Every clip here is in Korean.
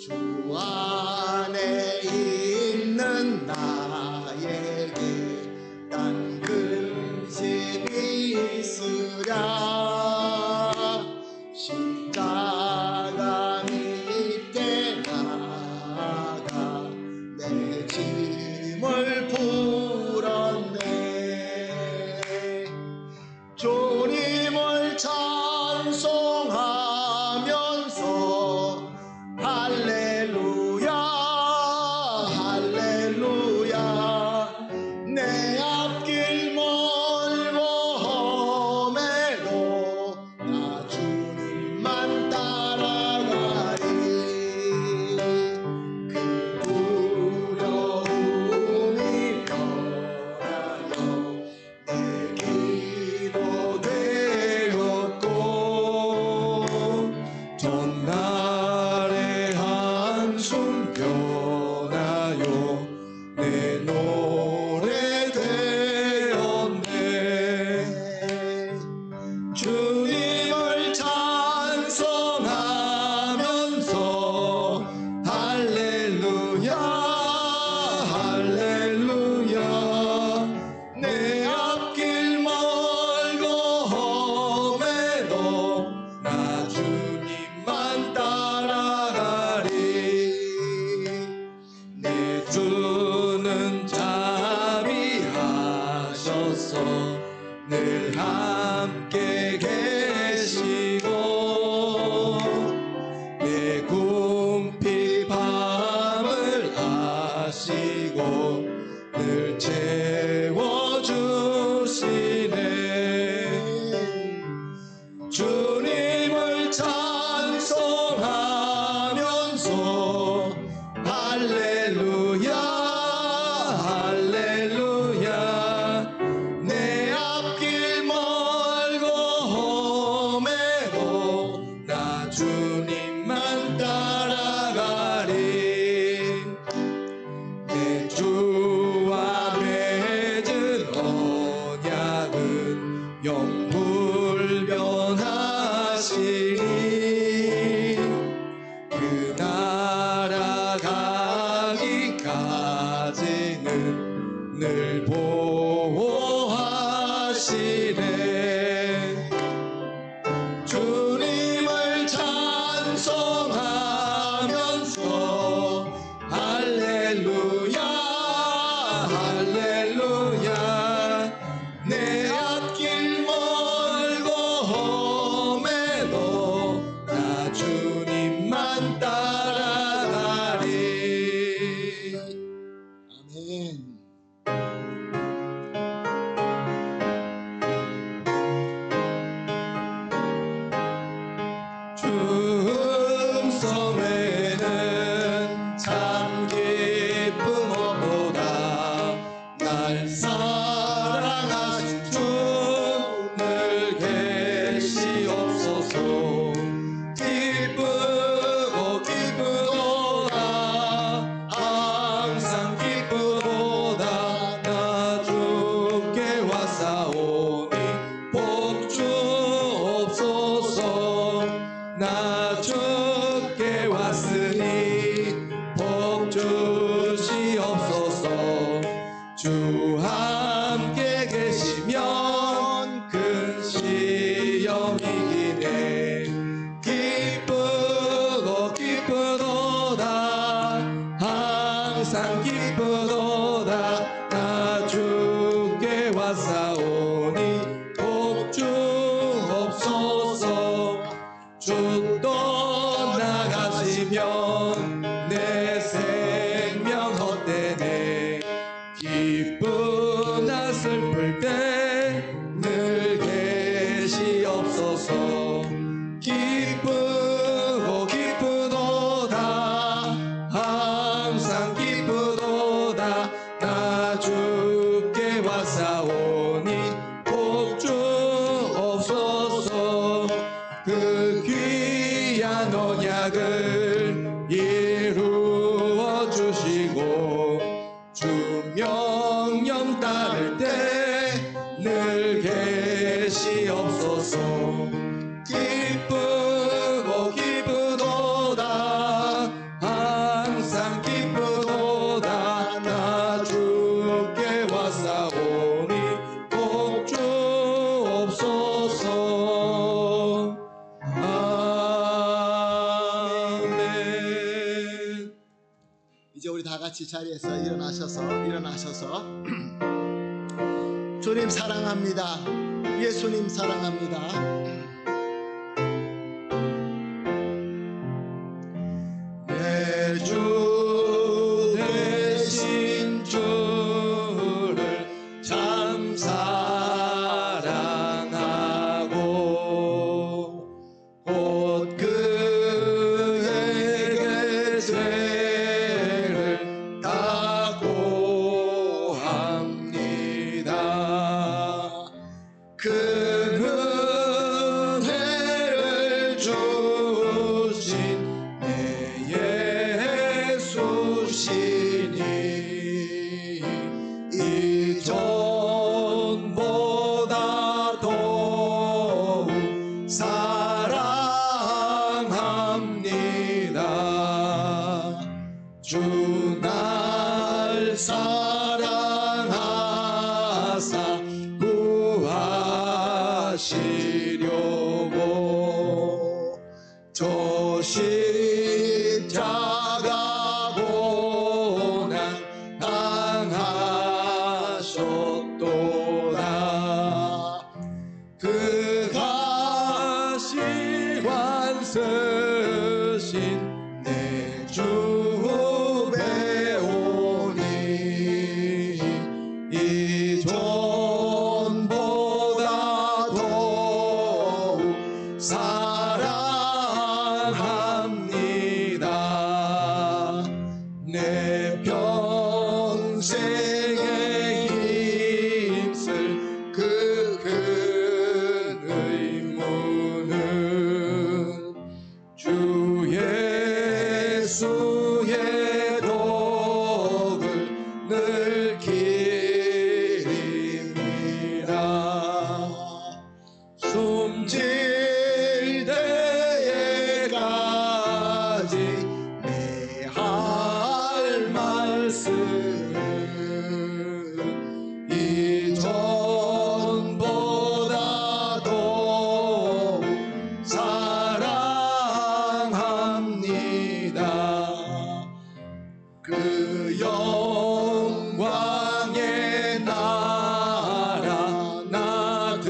주 안에 있는 나에게 난 근심이 있으랴. 십자가 밑에 나가 내 짐을 풀었네. 주님을 찬송하면서 할렐루야 할렐루야. 내 앞길 멀고 험해도 나 주님만 따라가리. 그 두려움이 변하여 내 기도 되었고 전날의 한숨 변하여 내 노래 되었네. 주님을 찬송하면서 할렐루야 할렐루야. 내 앞길 멀고 험해도 나 주님만 따라가리. 내 주는 자비하셔서 늘 함께 계시고 내 궁핍 밤을 아시고 늘 채워주시네. 주님을 찬송하면서 할렐루야 할렐루야. 내 앞길 멀고 험해도 나 주님만 따라가리. 내 주와 맺은 언약은 영불변하시니 그 나라 가기까지는 늘 보호하시네. 주님을 찬송하면서 할렐루야 할렐루야. 내 앞길 멀고 험해도 나 주님만 따라가리. 아멘. 중성에는 참 기쁨보다 날 사랑하신 주 늘 계시옵소서. 기쁘고 기쁘도다 항상 기쁘도다. 나 주께 왔사오니 복 주옵소서. 나 주께 왔으니 복 주시옵소서. 주 함께 계시면 큰 시험이기네. 기쁘고 기쁘도다 항상 기쁘도다. 나 주께 왔사오니 복 주옵소서. 주 떠나가시면 내 생명 헛되네. 기쁘나 슬플 때 늘 계시옵소서. 기쁘고 기쁘도다 항상 기쁘도다. 나 주께 왔사오니 복 주옵소서. 그 귀한 언약을 이제 우리 다 같이 자리에서 일어나셔서 주님 사랑합니다. 예수님 사랑합니다. 내 주 되신 주를 참 사랑하고 곧 그에게 죄를 다고 합니다. 그 은혜를 주신 예수시니 이전보다 더욱 사랑합니다. 주 날 사랑하사 구하시려고 저 십자가 고난 당하셨도다. 그 가시관 쓰신 내 주 배우니 이전보다 더욱 사랑합니다. 내 평생에 힘쓸 그 큰 의무는 주 예수의 덕을 늘 기립니다. 숨질 때에까지 내 할 말씀은 이전보다 더욱 사랑합니다. 그 영광의 나라 나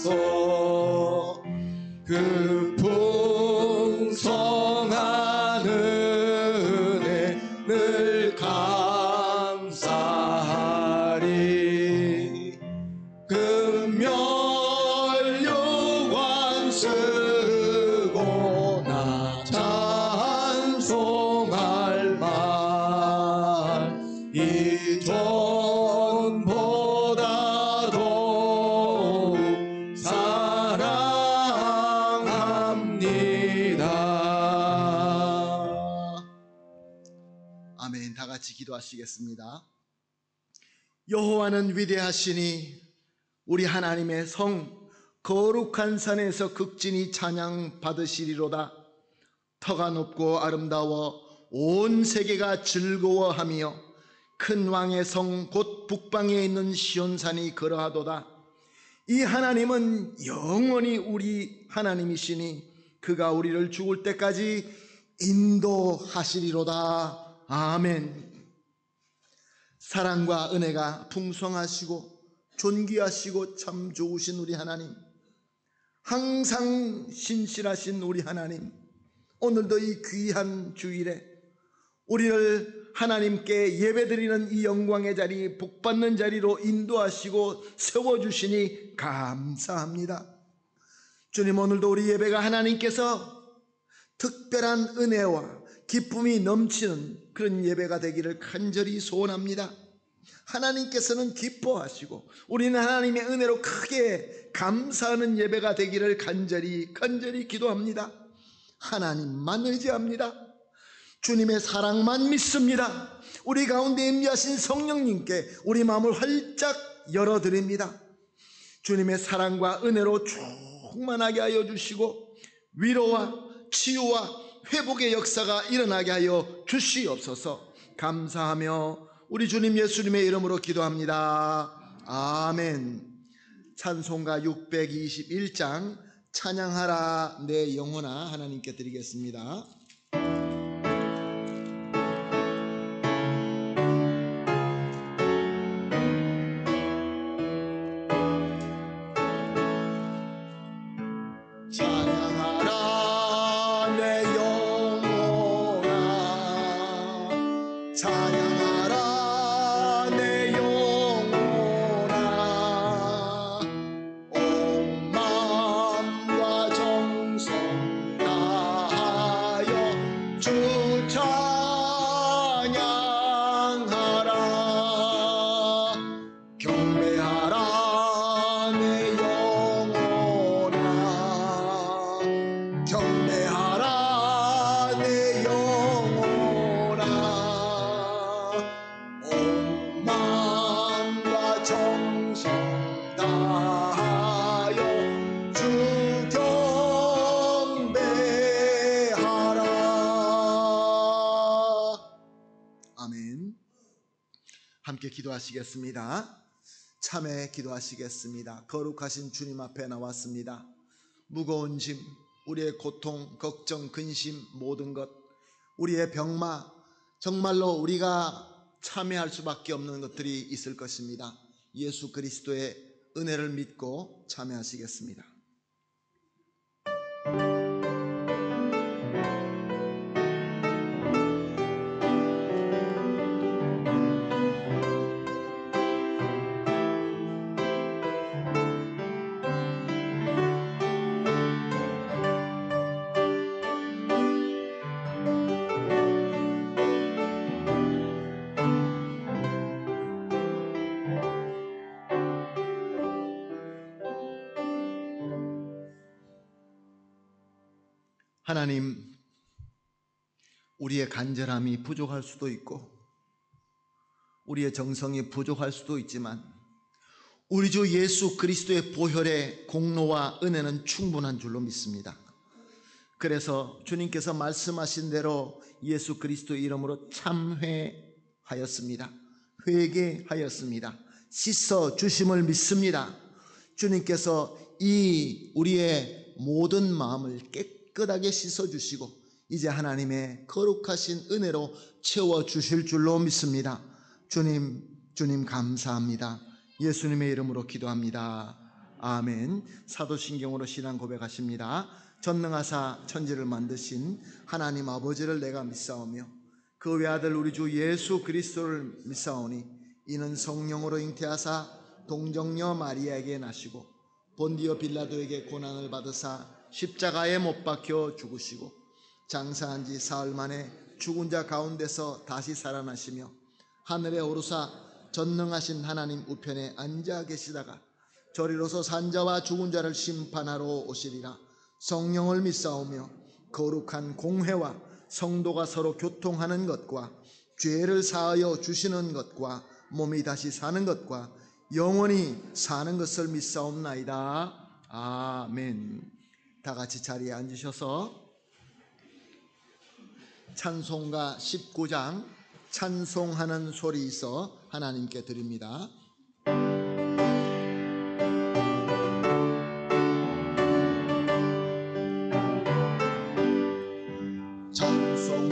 들어가서 그 풍성한 은혜 늘 감사하리. 금멸류관 쓰고 나 찬송할 말 이전보다 더욱 사랑합니다. 아멘. 다 같이 기도하시겠습니다. 여호와는 위대하시니 우리 하나님의 성 거룩한 산에서 극진히 찬양 받으시리로다. 터가 높고 아름다워 온 세계가 즐거워하며 큰 왕의 성 곧 북방에 있는 시온산이 그러하도다. 이 하나님은 영원히 우리 하나님이시니 그가 우리를 죽을 때까지 인도하시리로다. 아멘. 사랑과 은혜가 풍성하시고 존귀하시고 참 좋으신 우리 하나님, 항상 신실하신 우리 하나님, 오늘도 이 귀한 주일에 우리를 하나님께 예배드리는 이 영광의 자리, 복받는 자리로 인도하시고 세워주시니 감사합니다. 주님, 오늘도 우리 예배가 하나님께서 특별한 은혜와 기쁨이 넘치는 그런 예배가 되기를 간절히 소원합니다. 하나님께서는 기뻐하시고 우리는 하나님의 은혜로 크게 감사하는 예배가 되기를 간절히 기도합니다. 하나님만 의지합니다. 주님의 사랑만 믿습니다. 우리 가운데 임재하신 성령님께 우리 마음을 활짝 열어드립니다. 주님의 사랑과 은혜로 충만하게 하여 주시고 위로와 치유와 회복의 역사가 일어나게 하여 주시옵소서. 감사하며 우리 주님 예수님의 이름으로 기도합니다. 아멘. 찬송가 621장 찬양하라 내 영혼아 하나님께 드리겠습니다. 함께 기도하시겠습니다. 참회 기도하시겠습니다. 거룩하신 주님 앞에 나왔습니다. 무거운 짐, 우리의 고통, 걱정, 근심, 모든 것, 우리의 병마, 정말로 우리가 참회할 수밖에 없는 것들이 있을 것입니다. 예수 그리스도의 은혜를 믿고 참회하시겠습니다. 하나님, 우리의 간절함이 부족할 수도 있고 우리의 정성이 부족할 수도 있지만 우리 주 예수 그리스도의 보혈의 공로와 은혜는 충분한 줄로 믿습니다. 그래서 주님께서 말씀하신 대로 예수 그리스도 이름으로 참회하였습니다. 회개하였습니다. 씻어 주심을 믿습니다. 주님께서 이 우리의 모든 마음을 깨끗하게 씻어 주시고 이제 하나님의 거룩하신 은혜로 채워 주실 줄로 믿습니다. 주님 감사합니다. 예수님의 이름으로 기도합니다. 아멘. 사도신경으로 신앙 고백하십니다. 전능하사 천지를 만드신 하나님 아버지를 내가 믿사오며 그 외아들 우리 주 예수 그리스도를 믿사오니 이는 성령으로 잉태하사 동정녀 마리아에게 나시고 본디오 빌라도에게 고난을 받으사 십자가에 못 박혀 죽으시고 장사한 지 사흘 만에 죽은 자 가운데서 다시 살아나시며 하늘에 오르사 전능하신 하나님 우편에 앉아 계시다가 저리로서 산자와 죽은 자를 심판하러 오시리라. 성령을 믿사오며 거룩한 공회와 성도가 서로 교통하는 것과 죄를 사하여 주시는 것과 몸이 다시 사는 것과 영원히 사는 것을 믿사옵나이다. 아멘. 다 같이 자리에 앉으셔서 찬송가 19장 찬송하는 소리 있어 하나님께 드립니다.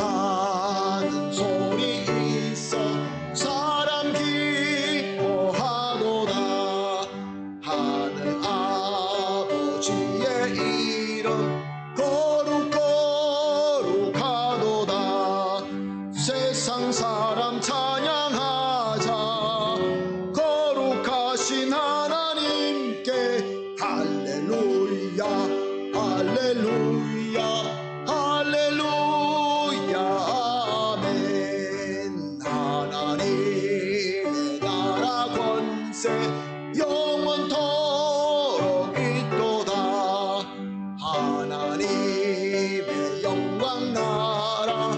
찬송하는 소리 있어 사람 기뻐하도다. 하늘 아버지의 이름 거룩하도다. 세상 사람 찬양하자. 거룩하신 하나님께 할렐루야 할렐루야 할렐루야 아멘. 하나님의 나라 권세 영원토록 있도다. 하나님의 영광 나라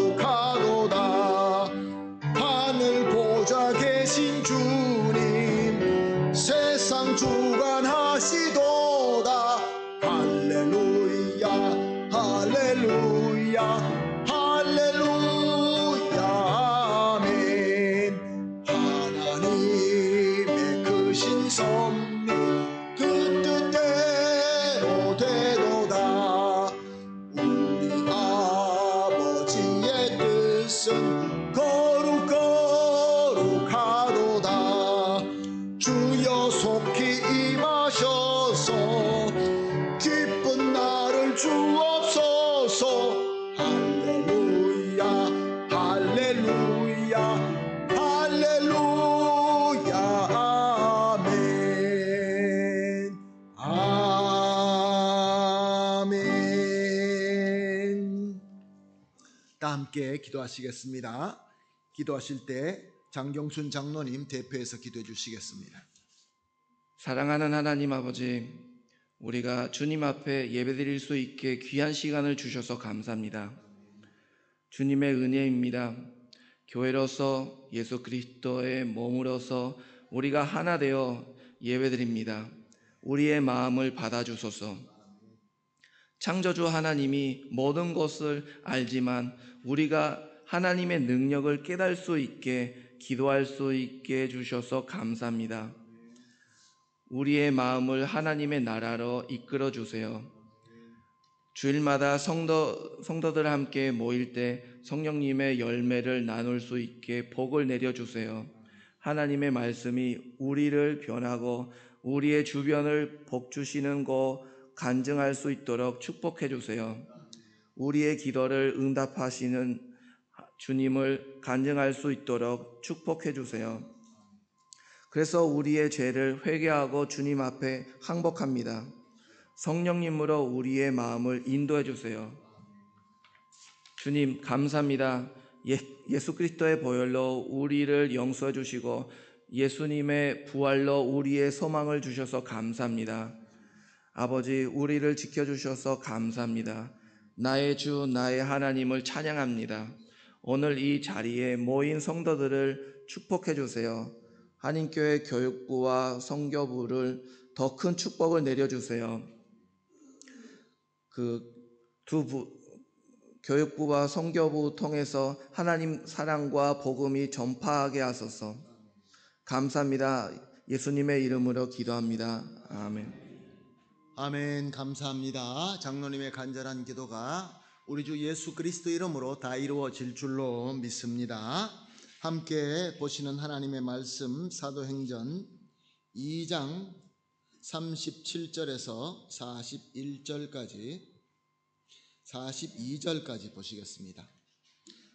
거룩하도다. 하늘 보좌 계신 주님 세상 주관하시도다. 할렐루야 할렐루야 할렐루야 아멘. 하나님의 크신 섭리 그 뜻대로 되도다. 우리 아버지의 뜻은 거룩하도다. 주여 속히 임하셔서 기쁜 날을 주옵소서. 할렐루야 할렐루야 할렐루야 아멘. 아멘. 다 함께 기도하시겠습니다. 기도하실 때 장경순 장로님 대표해서 기도해 주시겠습니다. 사랑하는 하나님 아버지, 우리가 주님 앞에 예배드릴 수 있게 귀한 시간을 주셔서 감사합니다. 주님의 은혜입니다. 교회로서 예수 그리스도의 몸으로서 우리가 하나 되어 예배드립니다. 우리의 마음을 받아주소서. 창조주 하나님이 모든 것을 알지만 우리가 하나님의 능력을 깨달을 수 있게 기도할 수 있게 해주셔서 감사합니다. 우리의 마음을 하나님의 나라로 이끌어 주세요. 주일마다 성도들 함께 모일 때 성령님의 열매를 나눌 수 있게 복을 내려주세요. 하나님의 말씀이 우리를 변하고 우리의 주변을 복 주시는 거 간증할 수 있도록 축복해 주세요. 우리의 기도를 응답하시는 주님을 간증할 수 있도록 축복해 주세요. 그래서 우리의 죄를 회개하고 주님 앞에 항복합니다. 성령님으로 우리의 마음을 인도해 주세요. 주님 감사합니다. 예수 그리스도의 보혈로 우리를 용서해 주시고 예수님의 부활로 우리의 소망을 주셔서 감사합니다. 아버지, 우리를 지켜주셔서 감사합니다. 나의 주 나의 하나님을 찬양합니다. 오늘 이 자리에 모인 성도들을 축복해 주세요. 한인교회 교육부와 선교부를 더 큰 축복을 내려주세요. 교육부와 선교부 통해서 하나님 사랑과 복음이 전파하게 하소서. 감사합니다. 예수님의 이름으로 기도합니다. 아멘. 아멘. 감사합니다. 장로님의 간절한 기도가 우리 주 예수 그리스도 이름으로 다 이루어질 줄로 믿습니다. 함께 보시는 하나님의 말씀 사도행전 2장 37절에서 42절까지 보시겠습니다.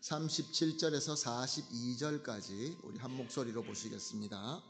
37절에서 42절까지 우리 한 목소리로 보시겠습니다.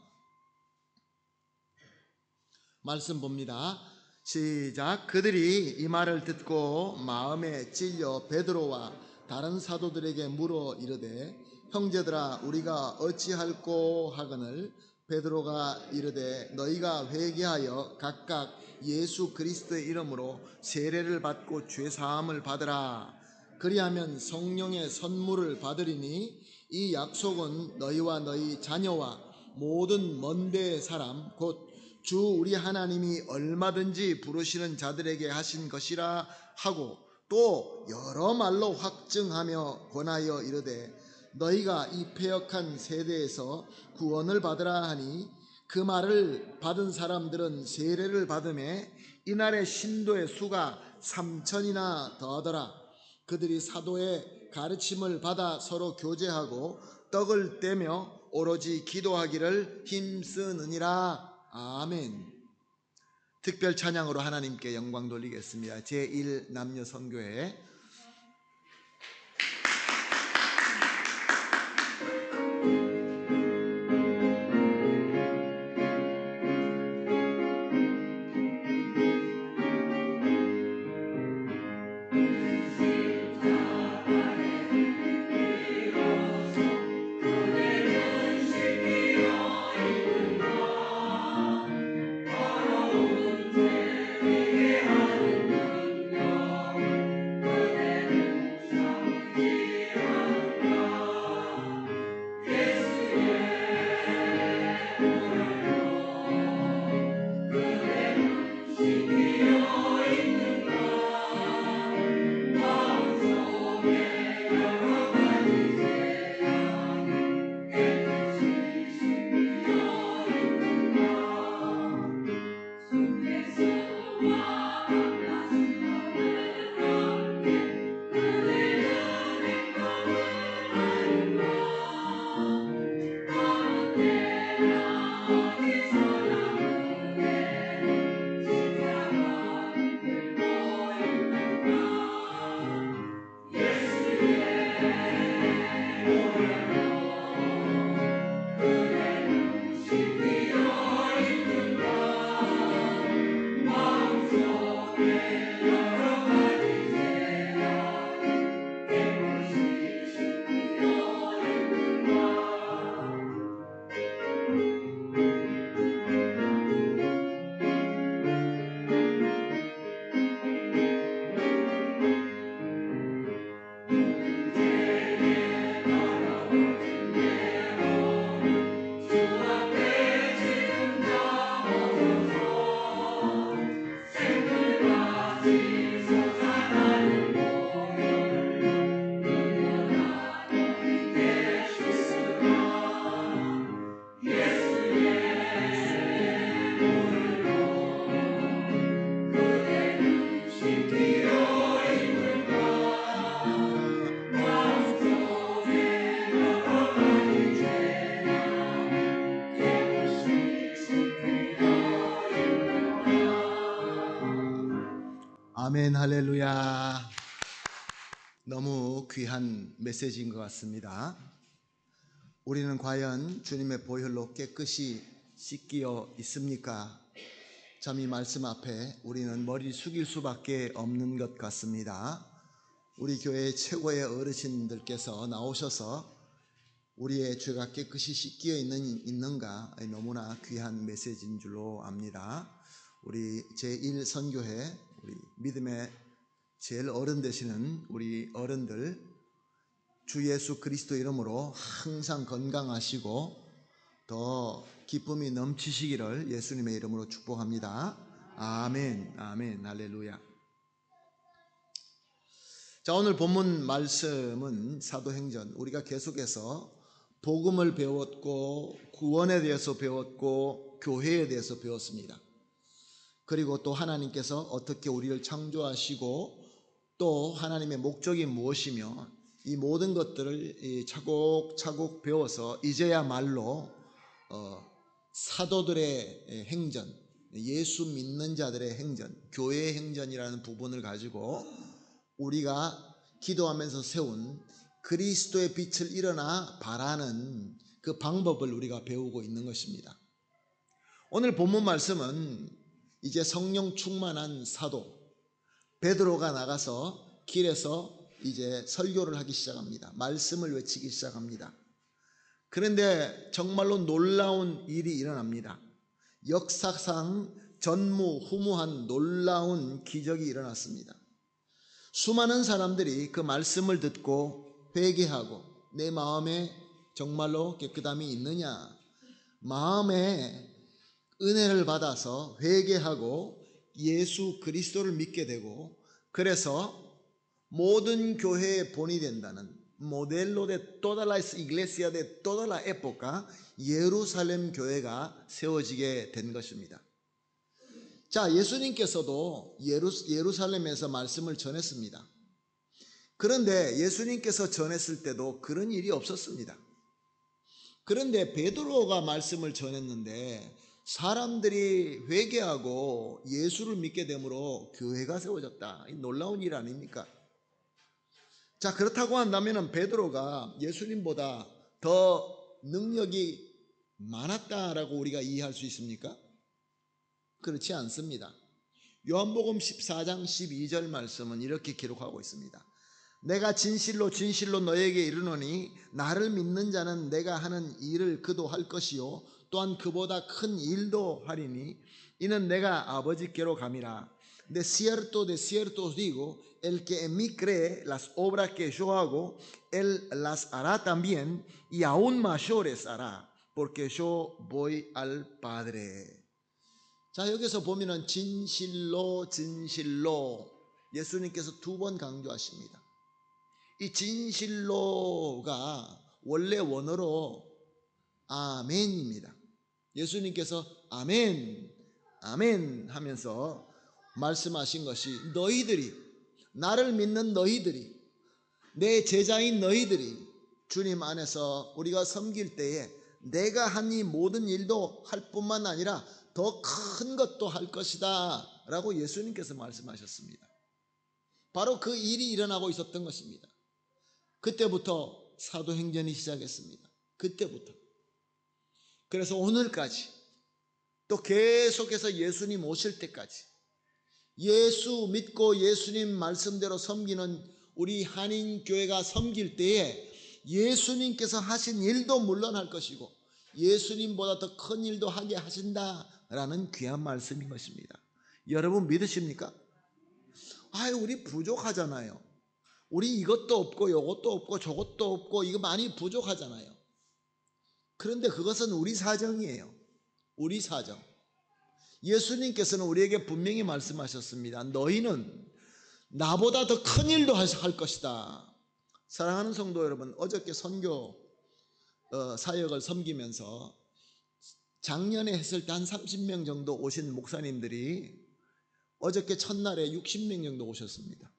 말씀 봅니다. 시작. 그들이 이 말을 듣고 마음에 찔려 베드로와 다른 사도들에게 물어 이르되 형제들아 우리가 어찌할꼬 하거늘 베드로가 이르되 너희가 회개하여 각각 예수 그리스도의 이름으로 세례를 받고 죄사함을 받으라. 그리하면 성령의 선물을 받으리니 이 약속은 너희와 너희 자녀와 모든 먼 데 사람 곧 주 우리 하나님이 얼마든지 부르시는 자들에게 하신 것이라 하고 또 여러 말로 확증하며 권하여 이르되 너희가 이 패역한 세대에서 구원을 받으라 하니 그 말을 받은 사람들은 세례를 받음에 이날의 신도의 수가 3,000이나 더하더라. 그들이 사도의 가르침을 받아 서로 교제하고 떡을 떼며 오로지 기도하기를 힘쓰느니라. 아멘. 특별 찬양으로 하나님께 영광 돌리겠습니다. 제1 남녀 선교회 할렐루야. 너무 귀한 메시지인 것 같습니다. 우리는 과연 주님의 보혈로 깨끗이 씻기어 있습니까? 참 이 말씀 앞에 우리는 머리 숙일 수밖에 없는 것 같습니다. 우리 교회 최고의 어르신들께서 나오셔서 우리의 죄가 깨끗이 씻겨 있는가 너무나 귀한 메시지인 줄로 압니다. 우리 제1선교회 우리 믿음의 제일 어른 되시는 우리 어른들 주 예수 그리스도 이름으로 항상 건강하시고 더 기쁨이 넘치시기를 예수님의 이름으로 축복합니다. 아멘, 아멘, 할렐루야. 자, 오늘 본문 말씀은 사도행전. 우리가 계속해서 복음을 배웠고 구원에 대해서 배웠고 교회에 대해서 배웠습니다. 그리고 또 하나님께서 어떻게 우리를 창조하시고 또 하나님의 목적이 무엇이며 이 모든 것들을 차곡차곡 배워서 이제야말로 사도들의 행전, 예수 믿는 자들의 행전, 교회의 행전이라는 부분을 가지고 우리가 기도하면서 세운 그리스도의 빛을 일어나 바라는 그 방법을 우리가 배우고 있는 것입니다. 오늘 본문 말씀은 이제 성령 충만한 사도 베드로가 나가서 길에서 이제 설교를 하기 시작합니다. 말씀을 외치기 시작합니다. 그런데 정말로 놀라운 일이 일어납니다. 역사상 전무후무한 놀라운 기적이 일어났습니다. 수많은 사람들이 그 말씀을 듣고 회개하고 내 마음에 정말로 깨끗함이 있느냐, 마음에 은혜를 받아서 회개하고 예수 그리스도를 믿게 되고 그래서 모든 교회의 본이 된다는 모델로 de toda la iglesia de toda la época 예루살렘 교회가 세워지게 된 것입니다. 자, 예수님께서도 예루살렘에서 말씀을 전했습니다. 그런데 예수님께서 전했을 때도 그런 일이 없었습니다. 그런데 베드로가 말씀을 전했는데 사람들이 회개하고 예수를 믿게 되므로 교회가 세워졌다. 놀라운 일 아닙니까? 자, 그렇다고 한다면 베드로가 예수님보다 더 능력이 많았다라고 우리가 이해할 수 있습니까? 그렇지 않습니다. 요한복음 14장 12절 말씀은 이렇게 기록하고 있습니다. 내가 진실로 진실로 너에게 이르노니 나를 믿는 자는 내가 하는 일을 그도 할 것이요 또한 그보다 큰 일도 하리니 이는 내가 아버지께로 감이라. De cierto os digo, el que en mí cree, las obras que yo hago, él las hará también, y aún mayores hará, porque yo voy al Padre. 자, 여기서 보면은 진실로 진실로 예수님께서 두 번 강조하십니다. 이 진실로가 원래 원어로 아멘입니다. 예수님께서 아멘, 아멘 하면서 말씀하신 것이 너희들이, 나를 믿는 너희들이, 내 제자인 너희들이 주님 안에서 우리가 섬길 때에 내가 한 이 모든 일도 할 뿐만 아니라 더 큰 것도 할 것이다 라고 예수님께서 말씀하셨습니다. 바로 그 일이 일어나고 있었던 것입니다. 그때부터 사도행전이 시작했습니다. 그때부터. 그래서 오늘까지 또 계속해서 예수님 오실 때까지 예수 믿고 예수님 말씀대로 섬기는 우리 한인교회가 섬길 때에 예수님께서 하신 일도 물론 할 것이고 예수님보다 더 큰 일도 하게 하신다라는 귀한 말씀인 것입니다. 여러분 믿으십니까? 우리 부족하잖아요. 우리 이것도 없고 이것도 없고 저것도 없고 이거 많이 부족하잖아요. 그런데 그것은 우리 사정이에요. 우리 사정. 예수님께서는 우리에게 분명히 말씀하셨습니다. 너희는 나보다 더 큰 일도 할 것이다. 사랑하는 성도 여러분, 어저께 선교 사역을 섬기면서 작년에 했을 때 한 30명 정도 오신 목사님들이 어저께 첫날에 60명 정도 오셨습니다.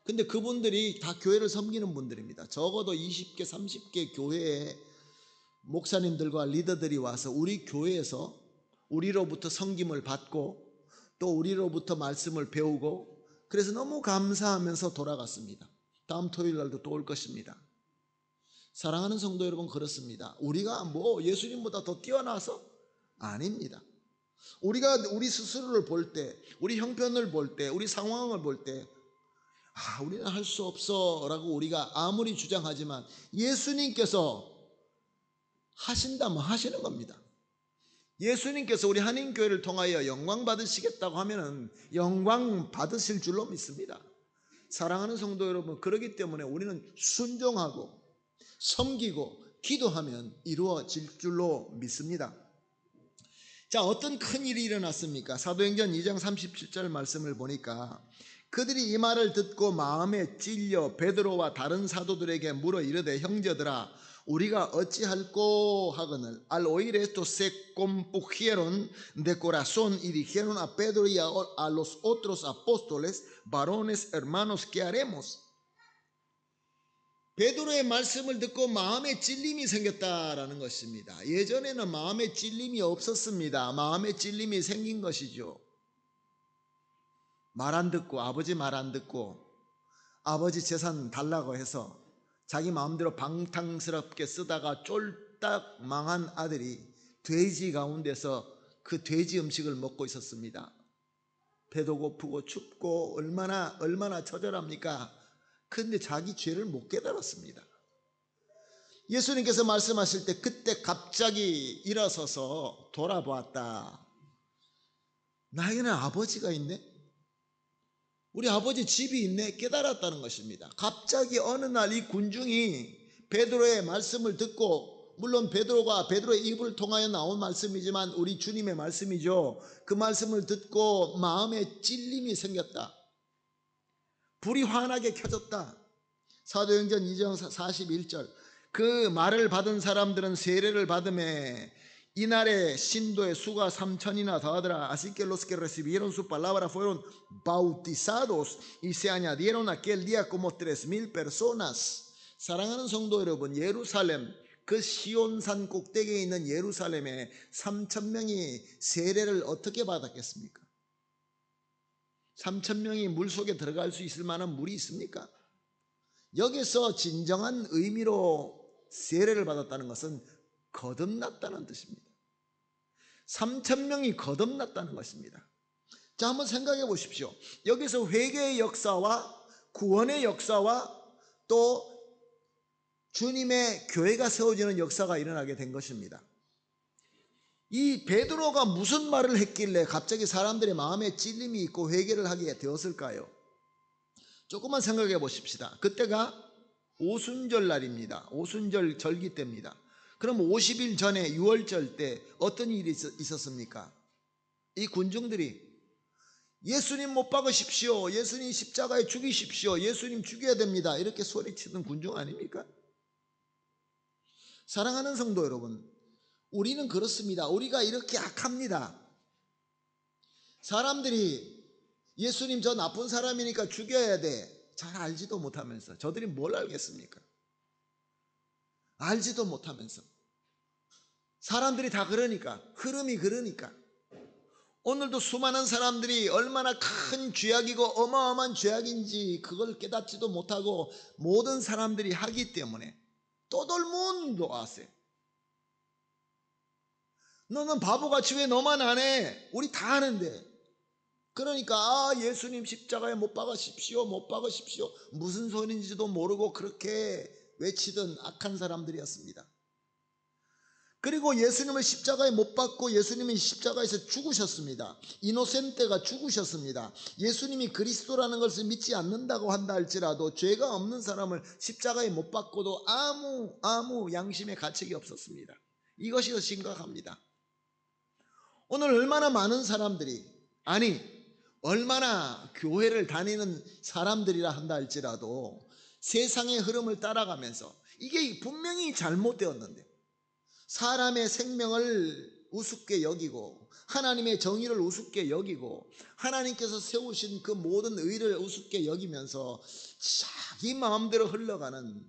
근데 그분들이 다 교회를 섬기는 분들입니다. 적어도 20개, 30개 교회의 목사님들과 리더들이 와서 우리 교회에서 우리로부터 섬김을 받고 또 우리로부터 말씀을 배우고 그래서 너무 감사하면서 돌아갔습니다. 다음 토요일 날도 또 올 것입니다. 사랑하는 성도 여러분, 그렇습니다. 우리가 뭐 예수님보다 더 뛰어나서? 아닙니다. 우리가 우리 스스로를 볼 때, 우리 형편을 볼 때, 우리 상황을 볼 때, 우리는 할 수 없어 라고 우리가 아무리 주장하지만 예수님께서 하신다면 하시는 겁니다. 예수님께서 우리 한인교회를 통하여 영광 받으시겠다고 하면은 영광 받으실 줄로 믿습니다. 사랑하는 성도 여러분, 그렇기 때문에 우리는 순종하고 섬기고 기도하면 이루어질 줄로 믿습니다. 자, 어떤 큰 일이 일어났습니까? 사도행전 2장 37절 말씀을 보니까 그들이 이 말을 듣고 마음에 찔려 베드로와 다른 사도들에게 물어 이르되, 형제들아, 우리가 어찌할꼬 하거늘 al oír esto se compungieron de corazón y dijeron a Pedro y a los otros apóstoles, varones hermanos, ¿qué haremos? 베드로의 말씀을 듣고 마음에 찔림이 생겼다라는 것입니다. 예전에는 마음에 찔림이 없었습니다. 마음에 찔림이 생긴 것이죠. 말 안 듣고, 아버지 말 안 듣고, 아버지 재산 달라고 해서 자기 마음대로 방탕스럽게 쓰다가 쫄딱 망한 아들이 돼지 가운데서 그 돼지 음식을 먹고 있었습니다. 배도 고프고 춥고 얼마나 처절합니까? 그런데 자기 죄를 못 깨달았습니다. 예수님께서 말씀하실 때 그때 갑자기 일어서서 돌아보았다. 나에게는 아버지가 있네? 우리 아버지 집이 있네? 깨달았다는 것입니다. 갑자기 어느 날 이 군중이 베드로의 말씀을 듣고, 물론 베드로의 입을 통하여 나온 말씀이지만 우리 주님의 말씀이죠. 그 말씀을 듣고 마음에 찔림이 생겼다. 불이 환하게 켜졌다. 사도행전 2장 41절. 그 말을 받은 사람들은 세례를 받음에 이날에 신도의 수가 3,000이나 더하더라. Así que los que recibieron su palabra fueron bautizados y se añadieron aquel día como 3,000 personas. 사랑하는 성도 여러분, 예루살렘, 그 시온산 꼭대기에 있는 예루살렘에 3,000명이 세례를 어떻게 받았겠습니까? 3,000명이 물속에 들어갈 수 있을 만한 물이 있습니까? 여기서 진정한 의미로 세례를 받았다는 것은 거듭났다는 뜻입니다. 3,000명이 거듭났다는 것입니다. 자, 한번 생각해 보십시오. 여기서 회개의 역사와 구원의 역사와 또 주님의 교회가 세워지는 역사가 일어나게 된 것입니다. 이 베드로가 무슨 말을 했길래 갑자기 사람들의 마음에 찔림이 있고 회개를 하게 되었을까요? 조금만 생각해 보십시다. 그때가 오순절 날입니다. 오순절 절기 때입니다. 그럼 50일 전에 6월절 때 어떤 일이 있었습니까? 이 군중들이 예수님 못 박으십시오, 예수님 십자가에 죽이십시오, 예수님 죽여야 됩니다, 이렇게 소리치던 군중 아닙니까? 사랑하는 성도 여러분, 우리는 그렇습니다. 우리가 이렇게 악합니다. 사람들이 예수님 저 나쁜 사람이니까 죽여야 돼, 잘 알지도 못하면서. 저들이 뭘 알겠습니까? 알지도 못하면서. 사람들이 다 그러니까, 흐름이 그러니까. 오늘도 수많은 사람들이 얼마나 큰 죄악이고 어마어마한 죄악인지 그걸 깨닫지도 못하고 모든 사람들이 하기 때문에 todo el mundo hace. 너는 바보같이 왜 너만 안 해? 우리 다 하는데. 그러니까 예수님 십자가에 못 박으십시오, 못 박으십시오, 무슨 소리인지도 모르고 그렇게 외치던 악한 사람들이었습니다. 그리고 예수님을 십자가에 못 박고 예수님이 십자가에서 죽으셨습니다. 이노센테가 죽으셨습니다. 예수님이 그리스도라는 것을 믿지 않는다고 한다 할지라도 죄가 없는 사람을 십자가에 못 박고도 아무 양심의 가책이 없었습니다. 이것이 더 심각합니다. 오늘 얼마나 많은 사람들이, 얼마나 교회를 다니는 사람들이라 한다 할지라도 세상의 흐름을 따라가면서 이게 분명히 잘못되었는데 사람의 생명을 우습게 여기고 하나님의 정의를 우습게 여기고 하나님께서 세우신 그 모든 의를 우습게 여기면서 자기 마음대로 흘러가는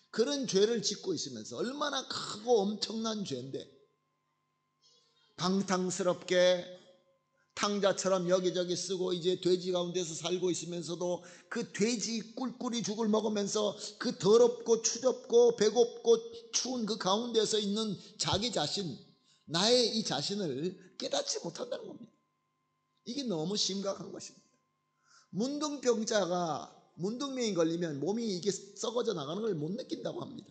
그런 죄를 짓고 있으면서, 얼마나 크고 엄청난 죄인데 방탕스럽게 탕자처럼 여기저기 쓰고 이제 돼지 가운데서 살고 있으면서도 그 돼지 꿀꿀이 죽을 먹으면서 그 더럽고 추접고 배고프고 추운 그 가운데서 있는 자기 자신, 나의 이 자신을 깨닫지 못한다는 겁니다. 이게 너무 심각한 것입니다. 문둥병이 걸리면 몸이 이게 썩어져 나가는 걸 못 느낀다고 합니다.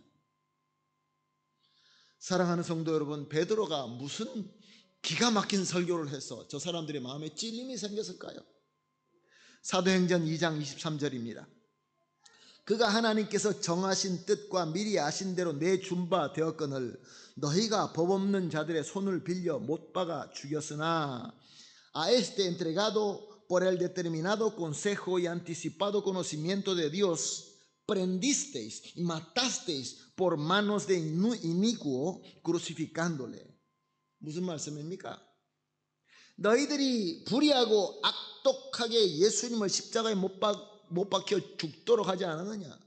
사랑하는 성도 여러분, 베드로가 무슨 기가 막힌 설교를 해서 저 사람들의 마음에 찔림이 생겼을까요? 사도행전 2장 23절입니다. 그가 하나님께서 정하신 뜻과 미리 아신 대로 내준 바 되었거늘 너희가 법 없는 자들의 손을 빌려 못 박아 죽였으나 a este entregado por el determinado consejo y anticipado conocimiento de Dios prendisteis y matasteis por manos de inicuo crucificándole. 무슨 말씀입니까? 너희들이 불의하고 악독하게 예수님을 십자가에 못 박혀 죽도록 하지 않았느냐?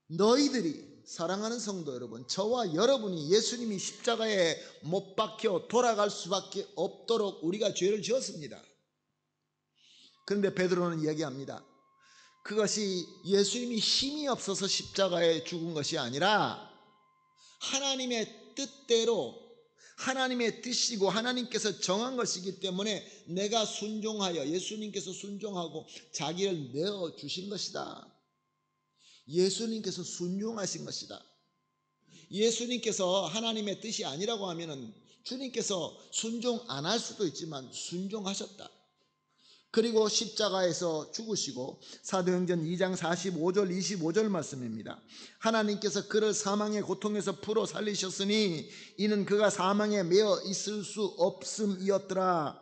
너희들이, 사랑하는 성도 여러분, 저와 여러분이 예수님이 십자가에 못 박혀 돌아갈 수밖에 없도록 우리가 죄를 지었습니다. 그런데 베드로는 이야기합니다. 그것이 예수님이 힘이 없어서 십자가에 죽은 것이 아니라 하나님의 뜻대로, 하나님의 뜻이고 하나님께서 정한 것이기 때문에 내가 순종하여, 예수님께서 순종하고 자기를 내어주신 것이다. 예수님께서 순종하신 것이다. 예수님께서 하나님의 뜻이 아니라고 하면은 주님께서 순종 안 할 수도 있지만 순종하셨다. 그리고 십자가에서 죽으시고, 사도행전 2장 45절 25절 말씀입니다. 하나님께서 그를 사망의 고통에서 풀어 살리셨으니 이는 그가 사망에 매어 있을 수 없음이었더라.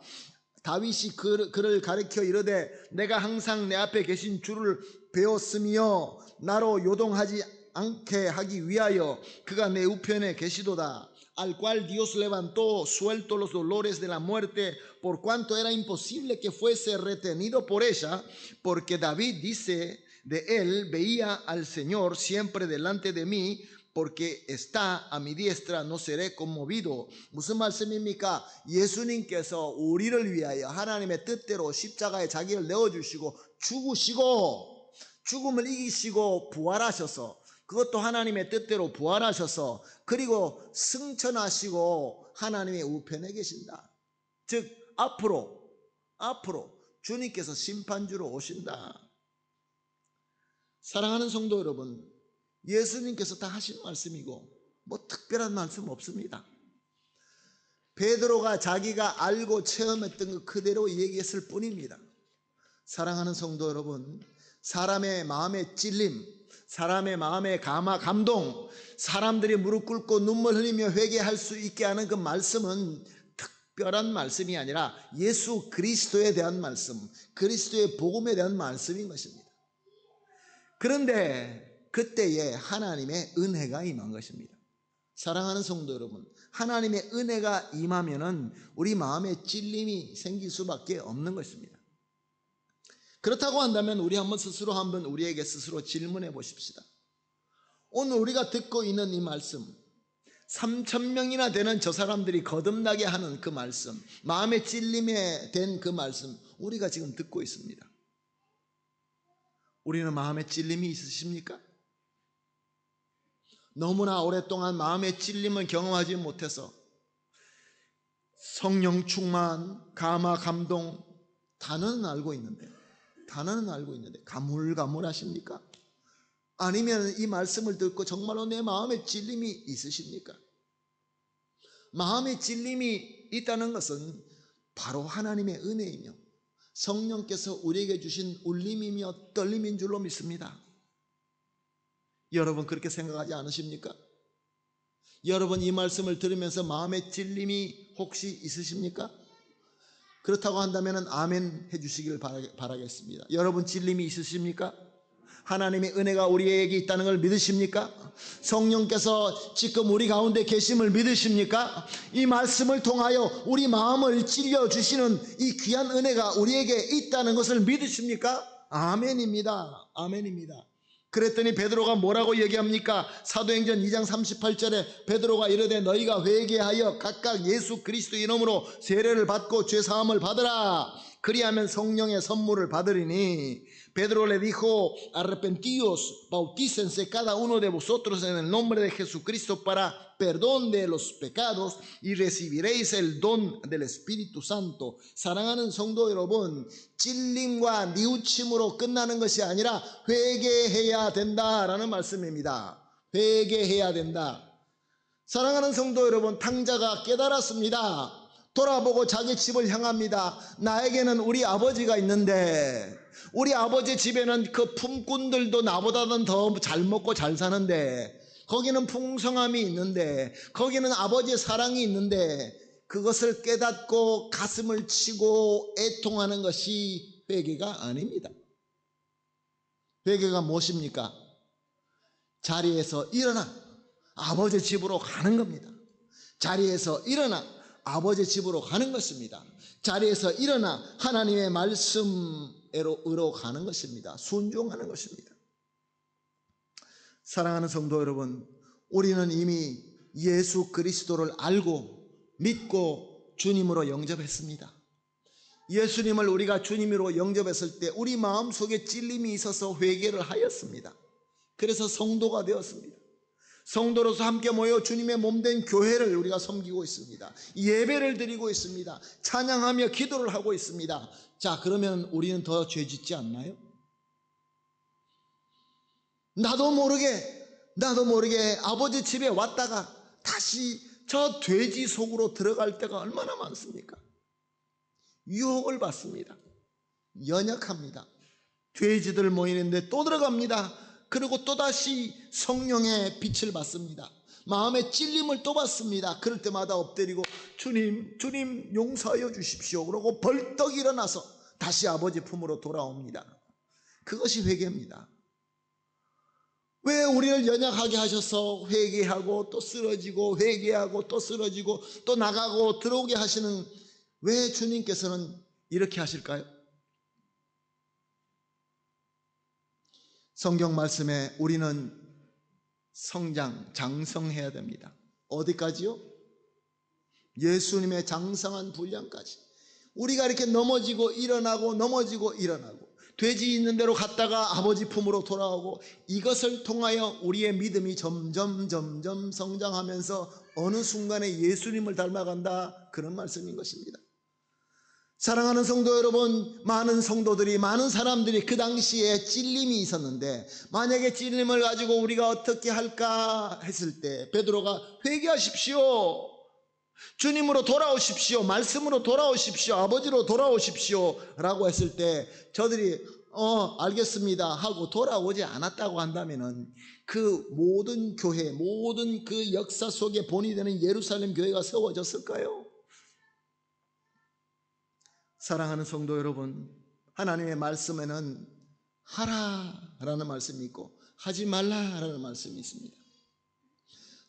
다윗이 그를 가리켜 이르되 내가 항상 내 앞에 계신 주를 배웠으며 나로 요동하지 않게 하기 위하여 그가 내 우편에 계시도다. Al cual Dios levantó suelto los dolores de la muerte, por cuanto era imposible que fuese retenido por ella, porque David dice de él, veía al Señor siempre delante de mí, porque está a mi diestra, no seré conmovido. 무슨 말씀입니까? 예수님께서 우리를 위하여 하나님의 뜻대로 십자가에 자기를 내어주시고 죽으시고 죽음을 이기시고 부활하셔서, 그것도 하나님의 뜻대로 부활하셔서, 그리고 승천하시고 하나님의 우편에 계신다. 즉 앞으로 주님께서 심판주로 오신다. 사랑하는 성도 여러분, 예수님께서 다 하신 말씀이고 뭐 특별한 말씀 없습니다. 베드로가 자기가 알고 체험했던 것 그대로 얘기했을 뿐입니다. 사랑하는 성도 여러분, 사람의 마음의 찔림, 사람의 마음의 감동, 사람들이 무릎 꿇고 눈물 흘리며 회개할 수 있게 하는 그 말씀은 특별한 말씀이 아니라 예수 그리스도에 대한 말씀, 그리스도의 복음에 대한 말씀인 것입니다. 그런데 그때에 하나님의 은혜가 임한 것입니다. 사랑하는 성도 여러분, 하나님의 은혜가 임하면은 우리 마음에 찔림이 생길 수밖에 없는 것입니다. 그렇다고 한다면 우리 한번 우리에게 스스로 질문해 보십시다. 오늘 우리가 듣고 있는 이 말씀, 3,000명이나 되는 저 사람들이 거듭나게 하는 그 말씀, 마음의 찔림에 된 그 말씀, 우리가 지금 듣고 있습니다. 우리는 마음의 찔림이 있으십니까? 너무나 오랫동안 마음의 찔림을 경험하지 못해서 성령 충만, 감화, 감동, 단어는 알고 있는데 가물가물하십니까? 아니면 이 말씀을 듣고 정말로 내 마음에 찔림이 있으십니까? 마음에 찔림이 있다는 것은 바로 하나님의 은혜이며 성령께서 우리에게 주신 울림이며 떨림인 줄로 믿습니다. 여러분 그렇게 생각하지 않으십니까? 여러분 이 말씀을 들으면서 마음에 찔림이 혹시 있으십니까? 그렇다고 한다면 아멘 해주시기를 바라겠습니다. 여러분 찔림이 있으십니까? 하나님의 은혜가 우리에게 있다는 걸 믿으십니까? 성령께서 지금 우리 가운데 계심을 믿으십니까? 이 말씀을 통하여 우리 마음을 찔려주시는 이 귀한 은혜가 우리에게 있다는 것을 믿으십니까? 아멘입니다. 아멘입니다. 그랬더니 베드로가 뭐라고 얘기합니까? 사도행전 2장 38절에 베드로가 이르되 너희가 회개하여 각각 예수 그리스도 이름으로 세례를 받고 죄사함을 받으라. 그리하면 성령의 선물을 받으리니. Pedro le dijo, arrepentíos, bautícense cada uno de vosotros en el nombre de Jesucristo para perdón de los pecados y recibiréis el don del Espíritu Santo. 사랑하는 성도 여러분, 찔림과 뉘우침으로 끝나는 것이 아니라 회개해야 된다라는 말씀입니다. 회개해야 된다. 사랑하는 성도 여러분, 탕자가 깨달았습니다. 돌아보고 자기 집을 향합니다. 나에게는 우리 아버지가 있는데, 우리 아버지 집에는 그 품꾼들도 나보다는 더 잘 먹고 잘 사는데, 거기는 풍성함이 있는데, 거기는 아버지의 사랑이 있는데, 그것을 깨닫고 가슴을 치고 애통하는 것이 회개가 아닙니다. 회개가 무엇입니까? 자리에서 일어나 아버지 집으로 가는 겁니다. 자리에서 일어나 아버지 집으로 가는 것입니다. 자리에서 일어나 하나님의 말씀으로 가는 것입니다. 순종하는 것입니다. 사랑하는 성도 여러분, 우리는 이미 예수 그리스도를 알고 믿고 주님으로 영접했습니다. 예수님을 우리가 주님으로 영접했을 때 우리 마음속에 찔림이 있어서 회개를 하였습니다. 그래서 성도가 되었습니다. 성도로서 함께 모여 주님의 몸된 교회를 우리가 섬기고 있습니다. 예배를 드리고 있습니다. 찬양하며 기도를 하고 있습니다. 자, 그러면 우리는 더 죄짓지 않나요? 나도 모르게 아버지 집에 왔다가 다시 저 돼지 속으로 들어갈 때가 얼마나 많습니까? 유혹을 받습니다. 연약합니다. 돼지들 모이는데 또 들어갑니다. 그리고 또다시 성령의 빛을 받습니다. 마음의 찔림을 또 받습니다. 그럴 때마다 엎드리고 주님 용서하여 주십시오. 그러고 벌떡 일어나서 다시 아버지 품으로 돌아옵니다. 그것이 회개입니다. 왜 우리를 연약하게 하셔서 회개하고 또 쓰러지고 회개하고 또 쓰러지고 또 나가고 들어오게 하시는, 왜 주님께서는 이렇게 하실까요? 성경 말씀에 우리는 장성해야 됩니다. 어디까지요? 예수님의 장성한 분량까지. 우리가 이렇게 넘어지고 일어나고 돼지 있는 대로 갔다가 아버지 품으로 돌아오고, 이것을 통하여 우리의 믿음이 점점 성장하면서 어느 순간에 예수님을 닮아간다, 그런 말씀인 것입니다. 사랑하는 성도 여러분, 많은 사람들이 그 당시에 찔림이 있었는데, 만약에 찔림을 가지고 우리가 어떻게 할까 했을 때 베드로가 회개하십시오, 주님으로 돌아오십시오, 말씀으로 돌아오십시오, 아버지로 돌아오십시오 라고 했을 때 저들이 알겠습니다 하고 돌아오지 않았다고 한다면 그 모든 교회, 모든 그 역사 속에 본이 되는 예루살렘 교회가 세워졌을까요? 사랑하는 성도 여러분, 하나님의 말씀에는 하라라는 말씀이 있고 하지 말라라는 말씀이 있습니다.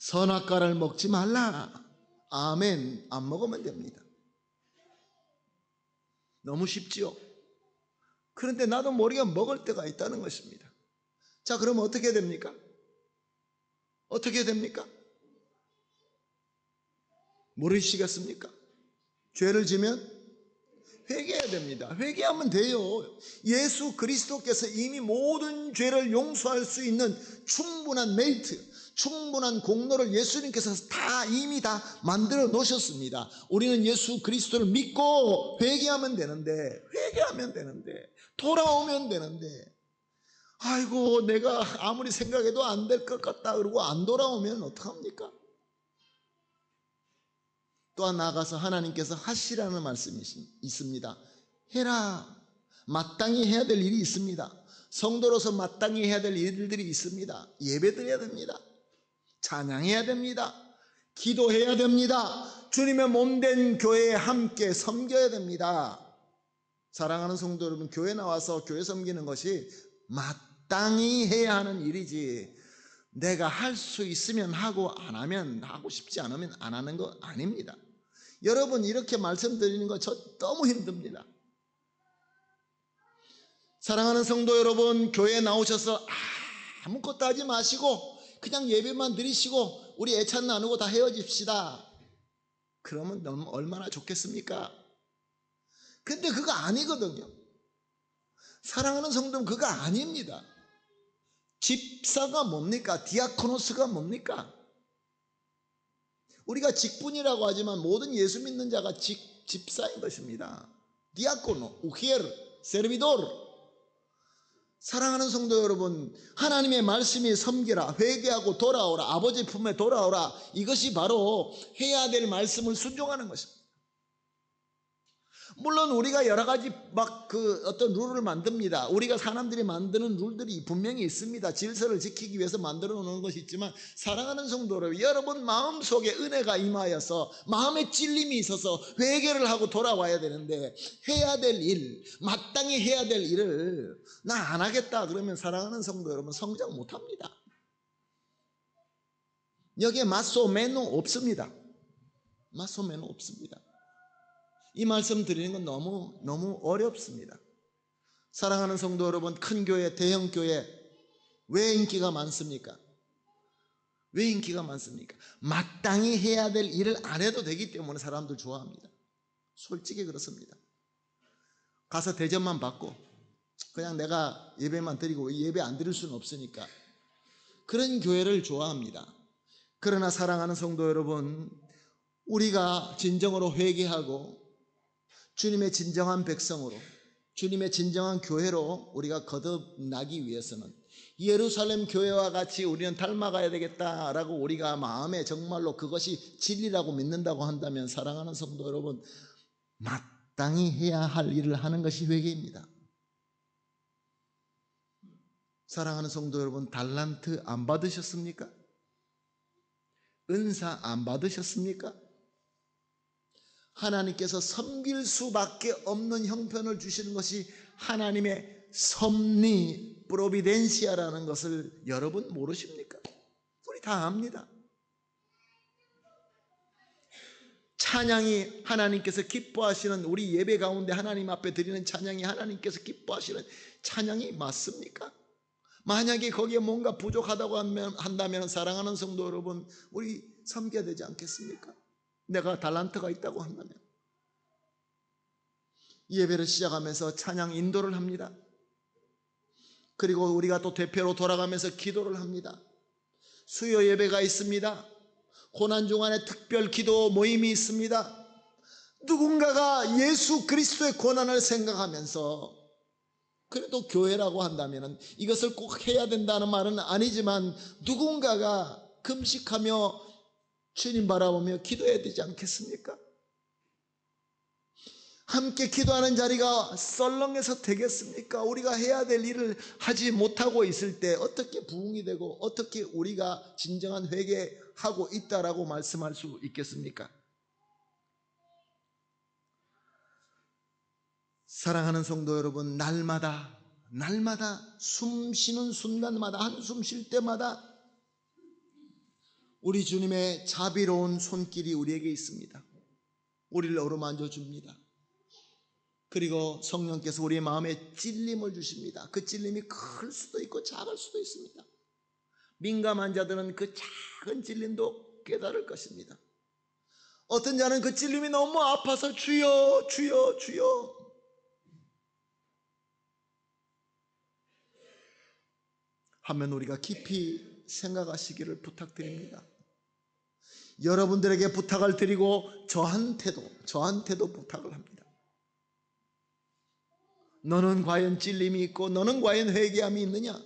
선악과를 먹지 말라. 아멘. 안 먹으면 됩니다. 너무 쉽지요? 그런데 나도 모르게 먹을 때가 있다는 것입니다. 자, 그럼 어떻게 됩니까? 어떻게 됩니까? 모르시겠습니까? 죄를 지면 회개해야 됩니다. 회개하면 돼요. 예수 그리스도께서 이미 모든 죄를 용서할 수 있는 충분한 메리트, 충분한 공로를 예수님께서 이미 다 만들어 놓으셨습니다. 우리는 예수 그리스도를 믿고 회개하면 되는데, 돌아오면 되는데, 아이고 내가 아무리 생각해도 안 될 것 같다 그러고 안 돌아오면 어떡합니까? 또 나아가서 하나님께서 하시라는 말씀이 있습니다. 해라. 마땅히 해야 될 일이 있습니다. 성도로서 마땅히 해야 될 일들이 있습니다. 예배드려야 됩니다. 찬양해야 됩니다. 기도해야 됩니다. 주님의 몸된 교회에 함께 섬겨야 됩니다. 사랑하는 성도 여러분, 교회 나와서 교회 섬기는 것이 마땅히 해야 하는 일이지, 내가 할 수 있으면 하고 안 하면, 하고 싶지 않으면 안 하는 거 아닙니다. 여러분, 이렇게 말씀드리는 거 저 너무 힘듭니다. 사랑하는 성도 여러분, 교회에 나오셔서 아무것도 하지 마시고 그냥 예배만 드리시고 우리 애찬 나누고 다 헤어집시다. 그러면 너무 얼마나 좋겠습니까? 근데 그거 아니거든요. 사랑하는 성도는 그거 아닙니다. 집사가 뭡니까? 디아코노스가 뭡니까? 우리가 직분이라고 하지만 모든 예수 믿는 자가 집사인 것입니다. 디아코노, 우히에르, 세르비도르. 사랑하는 성도 여러분, 하나님의 말씀이 섬기라, 회개하고 돌아오라, 아버지 품에 돌아오라. 이것이 바로 해야 될 말씀을 순종하는 것입니다. 물론 우리가 여러 가지 어떤 룰을 만듭니다. 우리가 사람들이 만드는 룰들이 분명히 있습니다. 질서를 지키기 위해서 만들어 놓는 것이 있지만, 사랑하는 성도 여러분 마음속에 은혜가 임하여서 마음에 찔림이 있어서 회개를 하고 돌아와야 되는데, 해야 될 일, 마땅히 해야 될 일을 나 안 하겠다 그러면 사랑하는 성도 여러분 성장 못합니다. 여기에 마소메노 없습니다. 마소메노 없습니다. 이 말씀 드리는 건 너무 어렵습니다. 사랑하는 성도 여러분, 큰 교회, 대형 교회 왜 인기가 많습니까? 왜 인기가 많습니까? 마땅히 해야 될 일을 안 해도 되기 때문에 사람들 좋아합니다. 솔직히 그렇습니다. 가서 대접만 받고 그냥 내가 예배만 드리고 예배 안 드릴 수는 없으니까 그런 교회를 좋아합니다. 그러나 사랑하는 성도 여러분, 우리가 진정으로 회개하고 주님의 진정한 백성으로, 주님의 진정한 교회로 우리가 거듭나기 위해서는 예루살렘 교회와 같이 우리는 닮아가야 되겠다라고 우리가 마음에 정말로 그것이 진리라고 믿는다고 한다면, 사랑하는 성도 여러분, 마땅히 해야 할 일을 하는 것이 회개입니다. 사랑하는 성도 여러분, 달란트 안 받으셨습니까? 은사 안 받으셨습니까? 하나님께서 섬길 수밖에 없는 형편을 주시는 것이 하나님의 섭리, 프로비덴시아라는 것을 여러분 모르십니까? 우리 다 압니다. 찬양이 하나님께서 기뻐하시는, 우리 예배 가운데 하나님 앞에 드리는 찬양이 하나님께서 기뻐하시는 찬양이 맞습니까? 만약에 거기에 뭔가 부족하다고 한다면 사랑하는 성도 여러분, 우리 섬겨야 되지 않겠습니까? 내가 달란트가 있다고 한다면. 예배를 시작하면서 찬양 인도를 합니다. 그리고 우리가 또 대표로 돌아가면서 기도를 합니다. 수요 예배가 있습니다. 고난 중간에 특별 기도 모임이 있습니다. 누군가가 예수 그리스도의 고난을 생각하면서, 그래도 교회라고 한다면 이것을 꼭 해야 된다는 말은 아니지만, 누군가가 금식하며 주님 바라보며 기도해야 되지 않겠습니까? 함께 기도하는 자리가 썰렁해서 되겠습니까? 우리가 해야 될 일을 하지 못하고 있을 때 어떻게 부흥이 되고 어떻게 우리가 진정한 회개하고 있다라고 말씀할 수 있겠습니까? 사랑하는 성도 여러분, 날마다 숨 쉬는 순간마다, 한숨 쉴 때마다 우리 주님의 자비로운 손길이 우리에게 있습니다. 우리를 어루만져 줍니다. 그리고 성령께서 우리의 마음에 찔림을 주십니다. 그 찔림이 클 수도 있고 작을 수도 있습니다. 민감한 자들은 그 작은 찔림도 깨달을 것입니다. 어떤 자는 그 찔림이 너무 아파서 주여 주여 주여 하면 우리가 깊이 생각하시기를 부탁드립니다. 여러분들에게 부탁을 드리고 저한테도 부탁을 합니다. 너는 과연 찔림이 있고 너는 과연 회개함이 있느냐?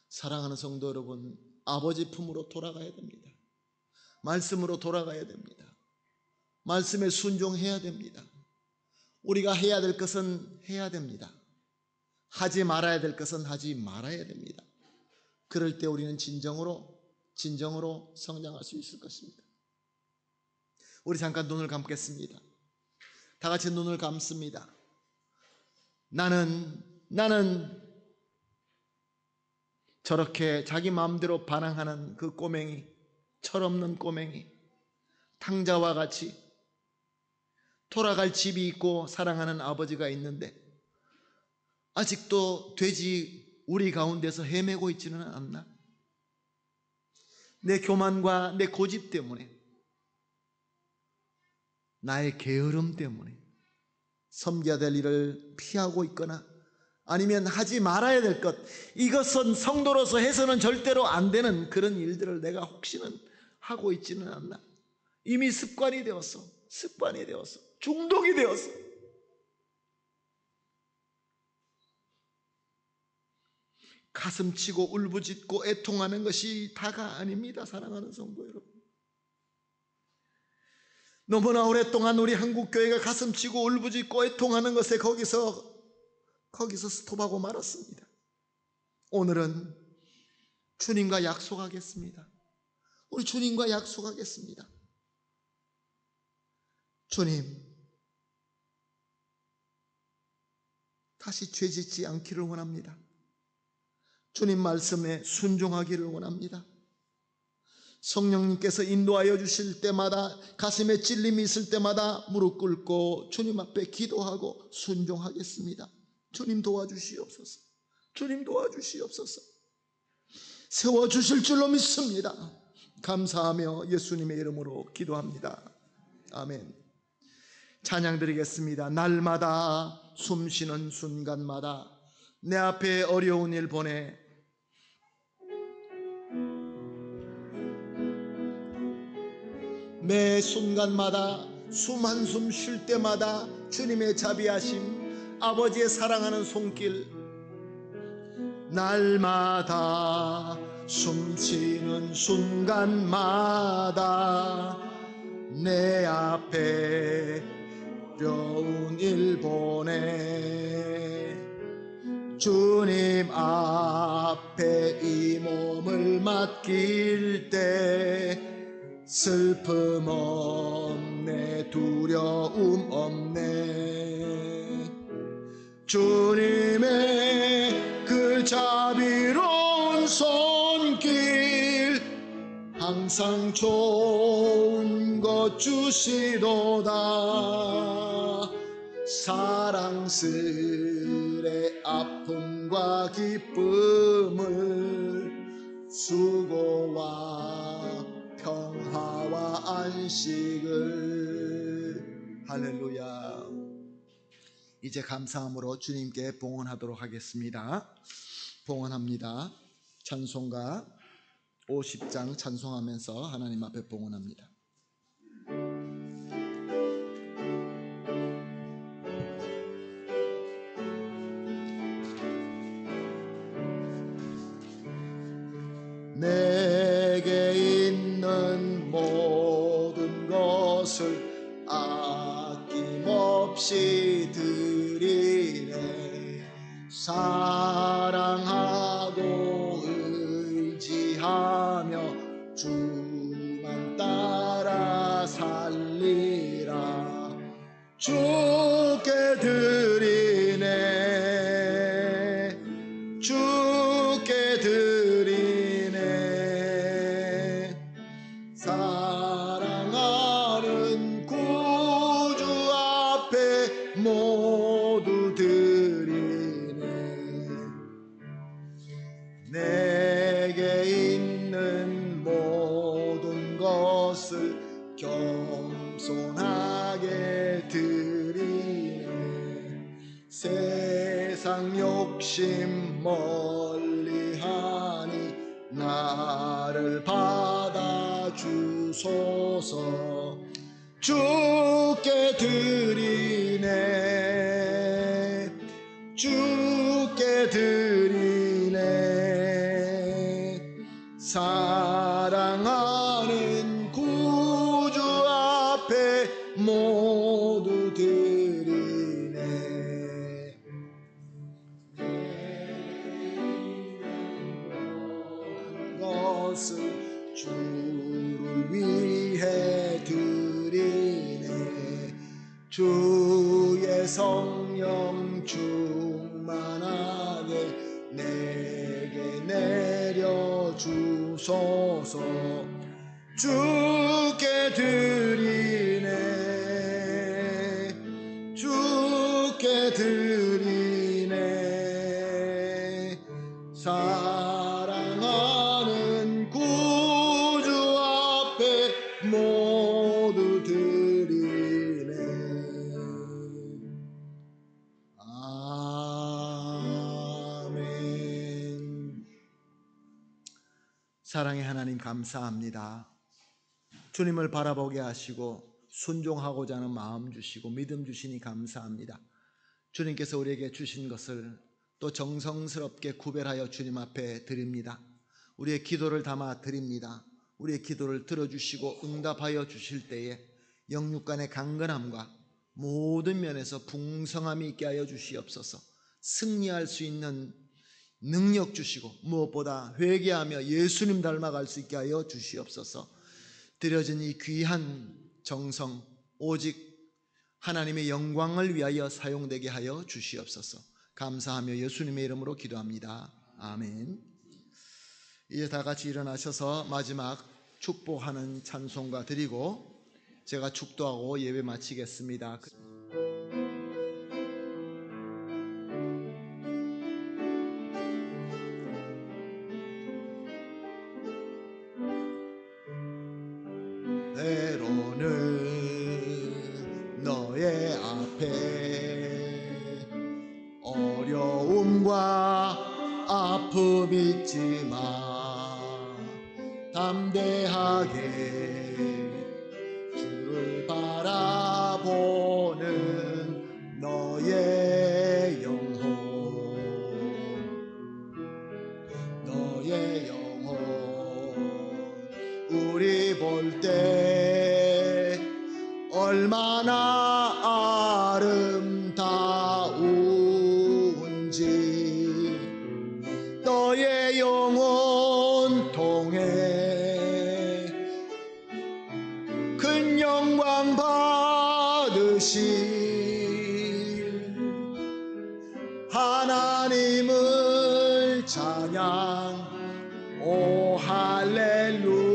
사랑하는 성도 여러분, 아버지 품으로 돌아가야 됩니다. 말씀으로 돌아가야 됩니다. 말씀에 순종해야 됩니다. 우리가 해야 될 것은 해야 됩니다. 하지 말아야 될 것은 하지 말아야 됩니다. 그럴 때 우리는 진정으로 성장할 수 있을 것입니다. 우리 잠깐 눈을 감겠습니다. 다 같이 눈을 감습니다. 나는 저렇게 자기 마음대로 반항하는 그 꼬맹이, 철없는 꼬맹이, 탕자와 같이 돌아갈 집이 있고 사랑하는 아버지가 있는데 아직도 되지 우리 가운데서 헤매고 있지는 않나? 내 교만과 내 고집 때문에, 나의 게으름 때문에 섬겨야 될 일을 피하고 있거나, 아니면 하지 말아야 될 것, 이것은 성도로서 해서는 절대로 안 되는 그런 일들을 내가 혹시는 하고 있지는 않나? 이미 습관이 되었어. 중독이 되었어. 가슴치고 울부짖고 애통하는 것이 다가 아닙니다, 사랑하는 성도 여러분. 너무나 오랫동안 우리 한국교회가 가슴치고 울부짖고 애통하는 것에 거기서 스톱하고 말았습니다. 오늘은 주님과 약속하겠습니다. 우리 주님과 약속하겠습니다. 주님, 다시 죄짓지 않기를 원합니다. 주님 말씀에 순종하기를 원합니다. 성령님께서 인도하여 주실 때마다, 가슴에 찔림이 있을 때마다 무릎 꿇고 주님 앞에 기도하고 순종하겠습니다. 주님 도와주시옵소서. 주님 도와주시옵소서. 세워주실 줄로 믿습니다. 감사하며 예수님의 이름으로 기도합니다. 아멘. 찬양 드리겠습니다. 날마다 숨쉬는 순간마다 내 앞에 어려운 일 보내 매 순간마다 숨 한숨 쉴 때마다 주님의 자비하심, 아버지의 사랑하는 손길, 날마다 숨쉬는 순간마다 내 앞에 어려운 일 보내 주님 앞에 이 몸을 맡길 때 슬픔 없네, 두려움 없네. 주님의 그 자비로운 손길 항상 좋은 것 주시도다. 사랑스레 아픔과 기쁨을, 수고와 평화와 안식을. 할렐루야. 이제 감사함으로 주님께 봉헌하도록 하겠습니다. 봉헌합니다. 찬송가 50장 찬송하면서 하나님 앞에 봉헌합니다. 내게 있는 모든 것을 아낌없이 드리네. 사랑하고 의지하며 주만 따라 살리라. 주께 드리네. 주께 드리네. 사랑하는 구주 앞에 모두 드리네. 내게 있는 모든 것을 겸손하게 드리네. 세상 욕심 멀리하니 나를 받아주소서. 주께 드리네. 주께 드리네. 사랑하는 구주 앞에 모두 드리네. 것을 주를 위해 드리네. 주의 성령 충만하게 내게 내려주소서. 주께 드리네. 주께 드리네. 사랑하는 구주 앞에 모두 드리네. 아멘. 사랑의 하나님, 감사합니다. 주님을 바라보게 하시고 순종하고자 하는 마음 주시고 믿음 주시니 감사합니다. 주님께서 우리에게 주신 것을 또 정성스럽게 구별하여 주님 앞에 드립니다. 우리의 기도를 담아 드립니다. 우리의 기도를 들어주시고 응답하여 주실 때에 영육 간의 강건함과 모든 면에서 풍성함이 있게 하여 주시옵소서. 승리할 수 있는 능력 주시고 무엇보다 회개하며 예수님 닮아갈 수 있게 하여 주시옵소서. 드려진 이 귀한 정성 오직 하나님의 영광을 위하여 사용되게 하여 주시옵소서. 감사하며 예수님의 이름으로 기도합니다. 아멘. 이제 다 같이 일어나셔서 마지막 축복하는 찬송가 드리고 제가 축도하고 예배 마치겠습니다. 때로는 너의 앞에 어려움과 아픔 있지만 담대하게 주를 바라보는 너의 영혼, 너의 영혼 우리 볼 때 얼마나 아름다운지 너의 영혼 통해 큰 영광 받으실 하나님을 찬양. 오 할렐루야.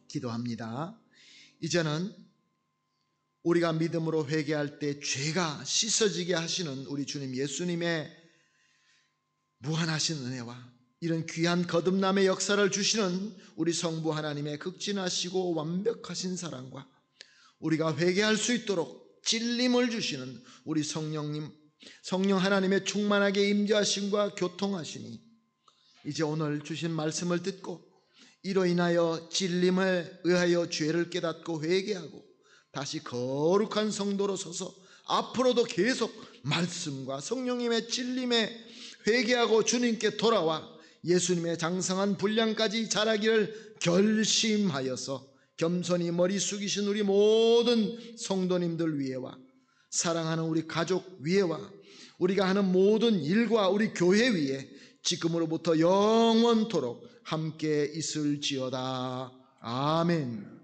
기도합니다. 이제는 우리가 믿음으로 회개할 때 죄가 씻어지게 하시는 우리 주님 예수님의 무한하신 은혜와 이런 귀한 거듭남의 역사를 주시는 우리 성부 하나님의 극진하시고 완벽하신 사랑과 우리가 회개할 수 있도록 찔림을 주시는 우리 성령 하나님의 충만하게 임재하심과 교통하시니 이제 오늘 주신 말씀을 듣고 이로 인하여 찔림에 의하여 죄를 깨닫고 회개하고 다시 거룩한 성도로 서서 앞으로도 계속 말씀과 성령님의 찔림에 회개하고 주님께 돌아와 예수님의 장성한 분량까지 자라기를 결심하여서 겸손히 머리 숙이신 우리 모든 성도님들 위에와 사랑하는 우리 가족 위에와 우리가 하는 모든 일과 우리 교회 위에 지금으로부터 영원토록 함께 있을지어다. 아멘.